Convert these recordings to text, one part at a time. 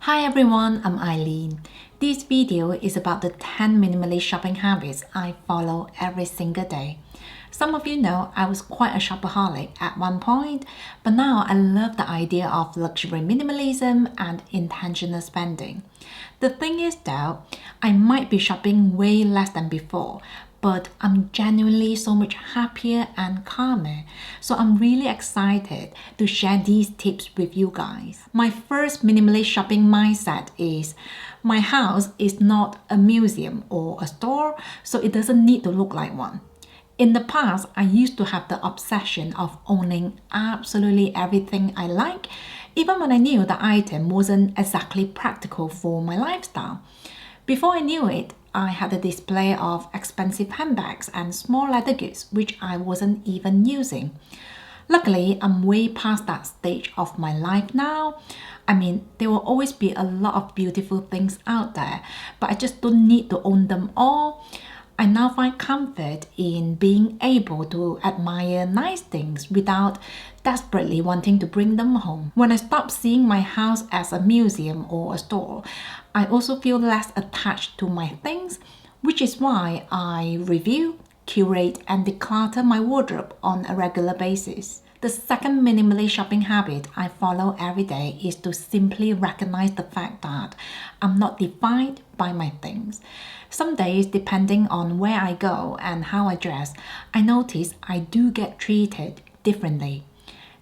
Hi everyone, I'm Eileen. This video is about the 10 minimalist shopping habits I follow every single day. Some of you know I was quite a shopaholic at one point, but now I love the idea of luxury minimalism and intentional spending. The thing is though, I might be shopping way less than before, but I'm genuinely so much happier and calmer. So I'm really excited to share these tips with you guys. My first minimalist shopping mindset is my house is not a museum or a store, so it doesn't need to look like one. In the past, I used to have the obsession of owning absolutely everything I like, even when I knew the item wasn't exactly practical for my lifestyle. Before I knew it, I had a display of expensive handbags and small leather goods which I wasn't even using. Luckily, I'm way past that stage of my life now. There will always be a lot of beautiful things out there, but I just don't need to own them all. I now find comfort in being able to admire nice things without desperately wanting to bring them home. When I stop seeing my house as a museum or a store, I also feel less attached to my things, which is why I review, curate, and declutter my wardrobe on a regular basis. The second minimalist shopping habit I follow every day is to simply recognize the fact that I'm not defined by my things. Some days, depending on where I go and how I dress, I notice I do get treated differently.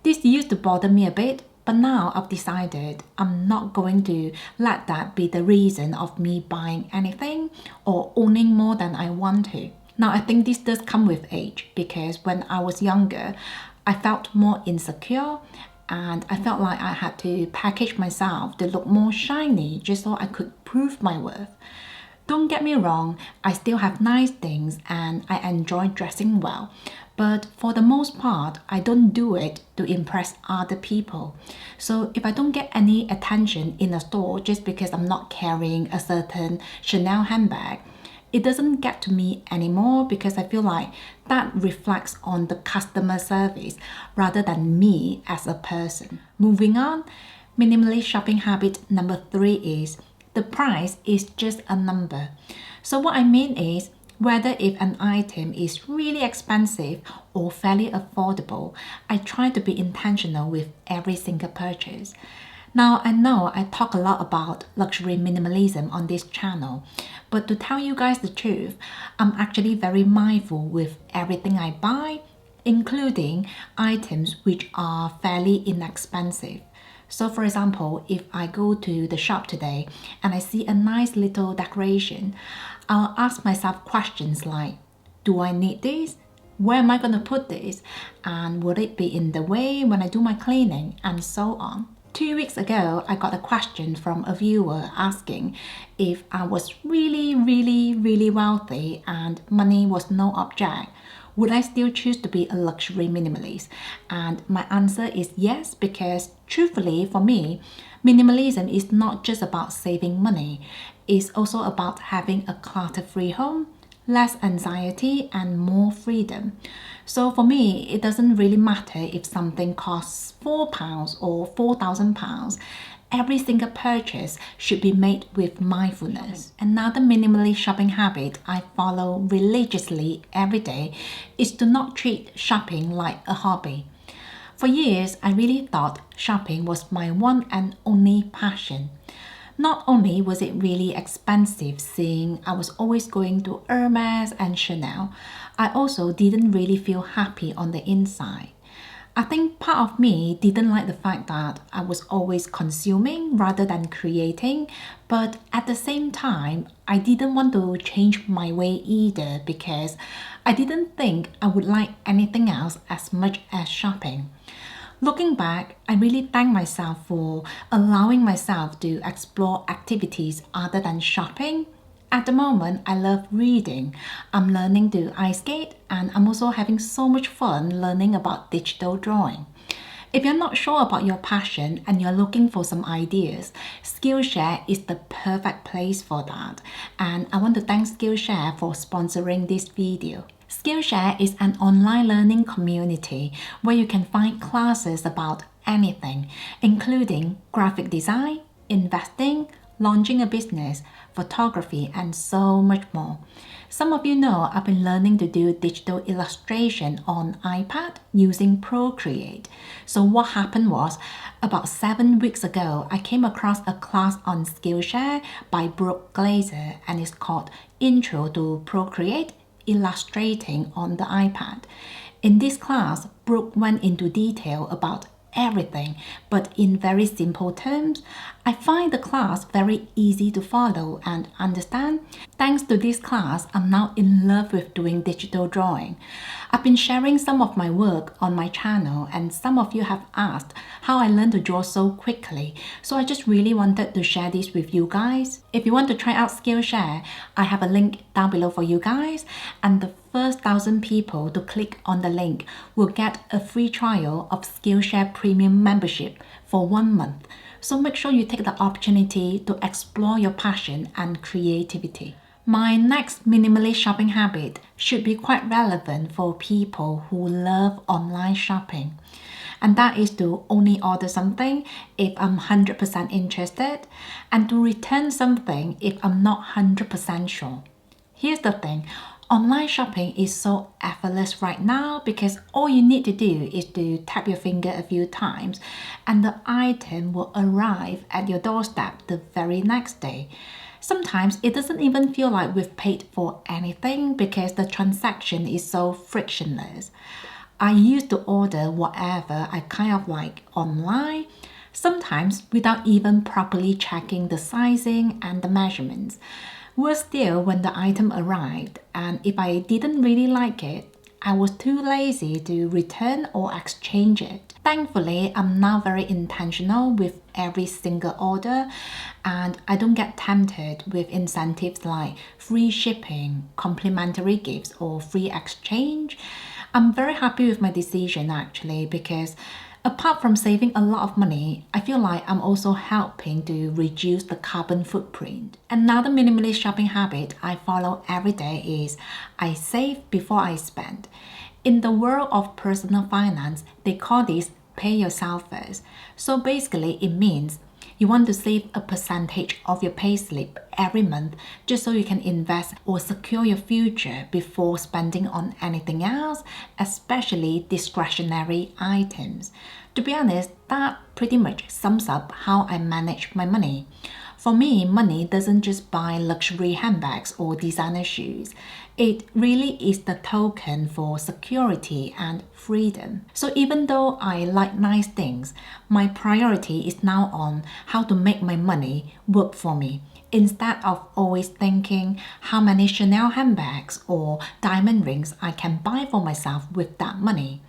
This used to bother me a bit, but now I've decided I'm not going to let that be the reason of me buying anything or owning more than I want to. Now, I think this does come with age because when I was younger, I felt more insecure and I felt like I had to package myself to look more shiny just so I could prove my worth. Don't get me wrong, I still have nice things and I enjoy dressing well, but for the most part, I don't do it to impress other people. So if I don't get any attention in a store just because I'm not carrying a certain Chanel handbag, it doesn't get to me anymore because I feel like that reflects on the customer service rather than me as a person. Moving on, minimalist shopping habit number 3 is the price is just a number. So what I mean is whether if an item is really expensive or fairly affordable, I try to be intentional with every single purchase. Now, I know I talk a lot about luxury minimalism on this channel, but to tell you guys the truth, I'm actually very mindful with everything I buy, including items which are fairly inexpensive. So for example, if I go to the shop today and I see a nice little decoration, I'll ask myself questions like, do I need this? Where am I going to put this? And will it be in the way when I do my cleaning? And so on. 2 weeks ago, I got a question from a viewer asking if I was really wealthy and money was no object, would I still choose to be a luxury minimalist? And my answer is yes, because truthfully for me, minimalism is not just about saving money. It's also about having a clutter-free home, less anxiety and more freedom. So for me, it doesn't really matter if something costs £4 or £4,000. Every single purchase should be made with mindfulness. Another minimalist shopping habit I follow religiously every day is to not treat shopping like a hobby. For years, I really thought shopping was my one and only passion. Not only was it really expensive seeing I was always going to Hermes and Chanel, I also didn't really feel happy on the inside. I think part of me didn't like the fact that I was always consuming rather than creating, but at the same time, I didn't want to change my way either because I didn't think I would like anything else as much as shopping. Looking back, I really thank myself for allowing myself to explore activities other than shopping. At the moment, I love reading. I'm learning to ice skate and I'm also having so much fun learning about digital drawing. If you're not sure about your passion and you're looking for some ideas, SKILLSHare is the perfect place for that. And I want to thank SKILLSHare for sponsoring this video. SKILLSHare is an online learning community where you can find classes about anything, including graphic design, investing, launching a business, photography, and so much more. Some of you know I've been learning to do digital illustration on iPad using Procreate. So what happened was, about 7 weeks ago, I came across a class on SKILLSHare by Brooke Glaser, and it's called Intro to Procreate, Illustrating on the iPad. In this class, Brooke went into detail about everything, but in very simple terms. I find the class very easy to follow and understand. Thanks to this class, I'm now in love with doing digital drawing. I've been sharing some of my work on my channel, and some of you have asked how I learned to draw so quickly, so I just really wanted to share this with you guys. If you want to try out SKILLSHare, I have a link down below for you guys, and the first 1,000 people to click on the link will get a free trial of SKILLSHare Premium membership for 1 month. So make sure you take the opportunity to explore your passion and creativity. My next minimalist shopping habit should be quite relevant for people who love online shopping. And that is to only order something if I'm 100% interested, and to return something if I'm not 100% sure. Here's the thing. Online shopping is so effortless right now because all you need to do is to tap your finger a few times and the item will arrive at your doorstep the very next day. Sometimes it doesn't even feel like we've paid for anything because the transaction is so frictionless. I used to order whatever I kind of like online, sometimes without even properly checking the sizing and the measurements. Worse still, when the item arrived, and if I didn't really like it, I was too lazy to return or exchange it. Thankfully, I'm now very intentional with every single order, and I don't get tempted with incentives like free shipping, complimentary gifts, or free exchange. I'm very happy with my decision actually, because apart from saving a lot of money, I feel like I'm also helping to reduce the carbon footprint. Another minimalist shopping habit I follow every day is I save before I spend. In the world of personal finance, they call this pay yourself first. So basically it means you want to save a percentage of your payslip every month just so you can invest or secure your future before spending on anything else, especially discretionary items. To be honest, that pretty much sums up how I manage my money. For me, money doesn't just buy luxury handbags or designer shoes. It really is the token for security and freedom. So even though I like nice things, my priority is now on how to make my money work for me, instead of always thinking how many Chanel handbags or diamond rings I can buy for myself with that money.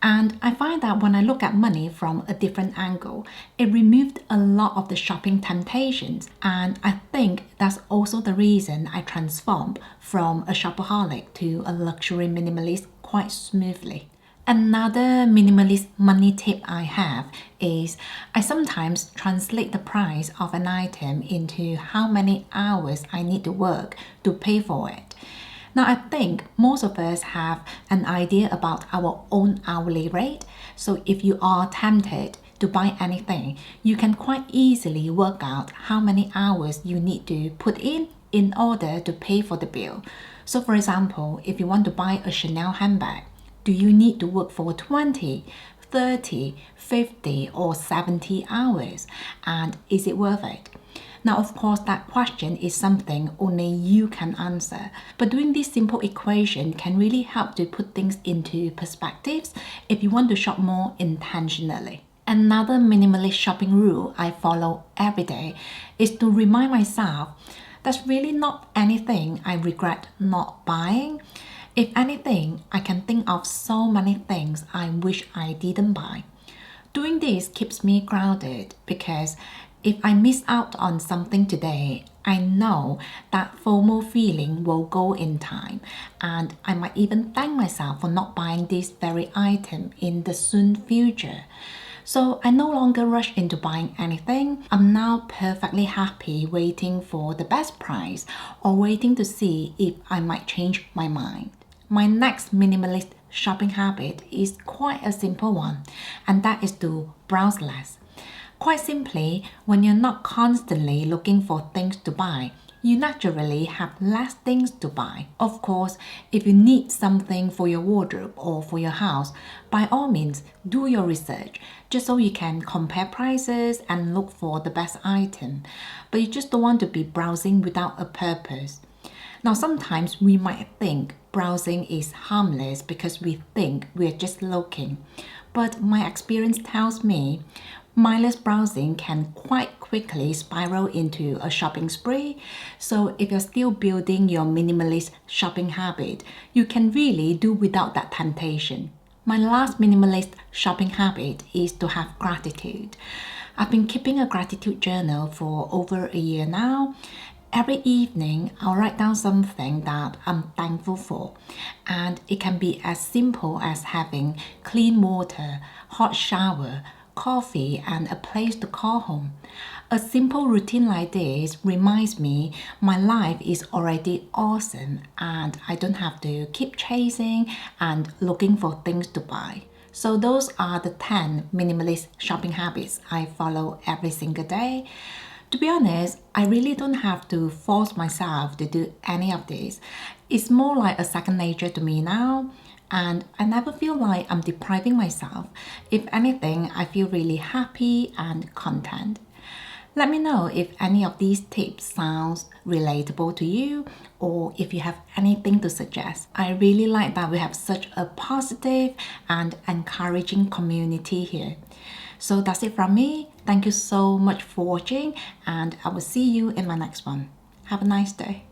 And I find that when I look at money from a different angle, it removed a lot of the shopping temptations. And I think that's also the reason I transformed from a shopaholic to a luxury minimalist quite smoothly. Another minimalist money tip I have is I sometimes translate the price of an item into how many hours I need to work to pay for it. Now, I think most of us have an idea about our own hourly rate. So if you are tempted to buy anything, you can quite easily work out how many hours you need to put in order to pay for the bill. So for example, if you want to buy a Chanel handbag, do you need to work for 20, 30, 50 or 70 hours? And is it worth it? Now, of course, that question is something only you can answer, but doing this simple equation can really help to put things into perspectives if you want to shop more intentionally. Another minimalist shopping rule I follow every day is to remind myself there's really not anything I regret not buying. If anything, I can think of so many things I wish I didn't buy. Doing this keeps me grounded because if I miss out on something today, I know that FOMO feeling will go in time, and I might even thank myself for not buying this very item in the soon future. So I no longer rush into buying anything. I'm now perfectly happy waiting for the best price or waiting to see if I might change my mind. My next minimalist shopping habit is quite a simple one, and that is to browse less. Quite simply, when you're not constantly looking for things to buy, you naturally have less things to buy. Of course, if you need something for your wardrobe or for your house, by all means, do your research just so you can compare prices and look for the best item. But you just don't want to be browsing without a purpose. Now, sometimes we might think browsing is harmless because we think we're just looking. But my experience tells me mindless browsing can quite quickly spiral into a shopping spree. So if you're still building your minimalist shopping habit, you can really do without that temptation. My last minimalist shopping habit is to have gratitude. I've been keeping a gratitude journal for over a year now. Every evening, I'll write down something that I'm thankful for, and it can be as simple as having clean water, hot shower, coffee, and a place to call home. A simple routine like this reminds me my life is already awesome and I don't have to keep chasing and looking for things to buy. So those are the 10 minimalist shopping habits I follow every single day. To be honest, I really don't have to force myself to do any of this. It's more like a second nature to me now, and I never feel like I'm depriving myself. If anything, I feel really happy and content. Let me know if any of these tips sounds relatable to you or if you have anything to suggest. I really like that we have such a positive and encouraging community here. So that's it from me. Thank you so much for watching and I will see you in my next one. Have a nice day.